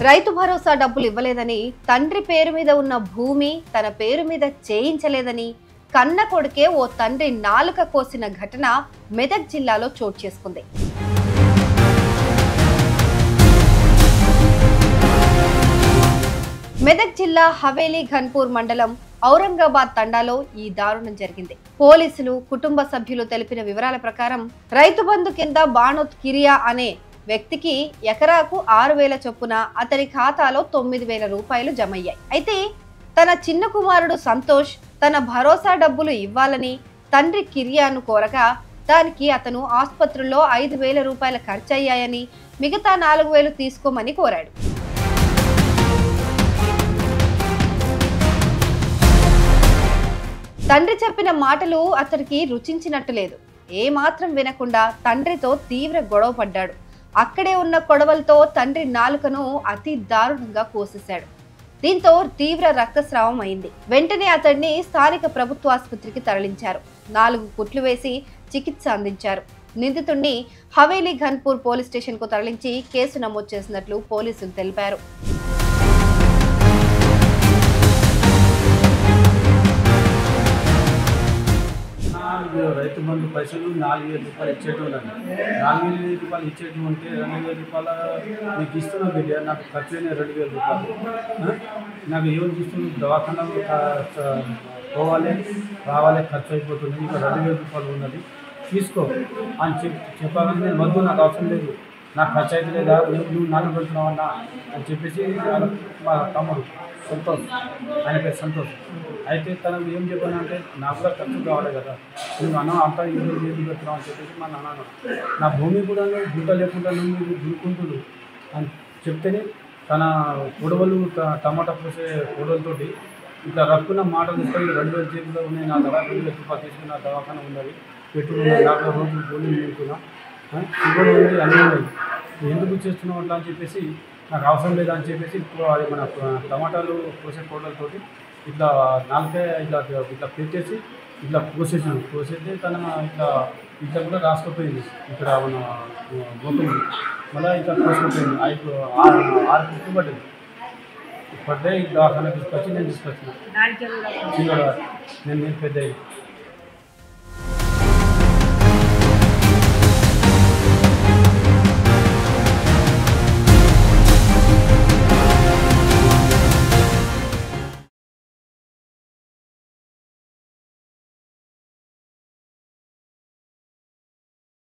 రైతు భరోసా డబ్బులు ఇవ్వలేదని, తండ్రి పేరు మీద ఉన్న భూమి తన పేరు మీద చేయించలేదని కన్న కొడుకే ఓ తండ్రి నాలుక కోసిన ఘటన మెదక్ జిల్లాలో చోటు చేసుకుంది. మెదక్ జిల్లా హవేలీ ఘన్పూర్ మండలం ఔరంగాబాద్ తండాలో ఈ దారుణం జరిగింది. పోలీసులు, కుటుంబ సభ్యులు తెలిపిన వివరాల ప్రకారం రైతు బంధు కింద బానోత్ కిరియా అనే వ్యక్తికి ఎకరాకు 6,000 చొప్పున అతని ఖాతాలో 9,000 రూపాయలు జమయ్యాయి. అయితే తన చిన్న కుమారుడు సంతోష్ తన భరోసా డబ్బులు ఇవ్వాలని తండ్రి కిరియాను కోరగా దానికి అతను ఆసుపత్రుల్లో 5,000 రూపాయల ఖర్చయ్యాయని, మిగతా 4,000 తీసుకోమని కోరాడు. తండ్రి చెప్పిన మాటలు అతనికి రుచించినట్టు లేదు. ఏమాత్రం వినకుండా తండ్రితో తీవ్ర గొడవ పడ్డాడు. అక్కడే ఉన్న కొడవలతో తండ్రి నాలుకను అతి దారుణంగా కోసేశాడు. దీంతో తీవ్ర రక్తస్రావం అయింది. వెంటనే అతడిని స్థానిక ప్రభుత్వ ఆసుపత్రికి తరలించారు. 4 కుట్లు వేసి చికిత్స అందించారు. నిందితుడిని హవేలీ ఘన్పూర్ పోలీస్ స్టేషన్ కు తరలించి కేసు నమోదు చేసినట్లు పోలీసులు తెలిపారు. రైతు బంధు పైసలు 4,000 రూపాయలు ఇచ్చేట్టు ఉన్నాను. 4,000 రూపాయలు ఇచ్చేట్టు ఉంటే 2,000 రూపాయలు నీకు ఇస్తున్నావు బిడ్డ, నాకు ఖర్చు అయినా 2,000 రూపాయలు. నాకు ఏమని ఇస్తున్నావు, దవాఖానలో పోవాలి రావాలి, ఖర్చు అయిపోతుంది, ఇంకా 2,000 రూపాయలు ఉన్నది తీసుకో అని చెప్పాలని నేను వద్దు, నాకు అవసరం లేదు, నాకు ఖర్చు అయితే లేదా, నువ్వు నన్ను పెడుతున్నావు అన్నా అని చెప్పేసి మా తమ్ముడు సంతోష్, ఆయన పేరు సంతోష్, అయితే తనకు ఏం చెప్పానంటే నాకు కూడా ఖర్చు కావాలి కదా, నువ్వు అన్న అంతా ఏదో ఏది పెడుతున్నావు అని చెప్పేసి మా నాన్న నా భూమి కూడా గుంట లేకుండా నువ్వు దున్నుకుంటుడు అని చెప్తేనే తన కొడవలు టమాటా పోసే కొడవలతోటి ఇట్లా రక్కున్న మాటలు తీసుకొని 2,000 చేతిలో ఉన్నాయి, నా దగ్గర 2,000 రూపాయలు తీసుకున్న దవాఖాన ఉన్నది, పెట్టుకున్నాను, నాకు రోజులు గోళీలు తింటున్నా, ఇవ్వడం ఉంది, అన్నీ ఉన్నాయి, ఎందుకు చేస్తున్నావు అట్లా అని చెప్పేసి నాకు అవసరం లేదా అని చెప్పేసి అది మన టమాటాలు కోసే కోడలతోటి ఇట్లా నాలుగే ఇట్లా ఇట్లా పెట్టేసి ఇట్లా కోసేస్తే తన ఇట్లా కూడా రాసుకుపోయింది. ఇక్కడ మన గోపురం మళ్ళీ ఇట్లా కోసుకుపోయింది. 6 కుట్లు పడ్డది. పడ్డే దవాఖాన తీసుకొచ్చి నేను తీసుకొచ్చిన చిన్నవాడు, నేను పెద్ద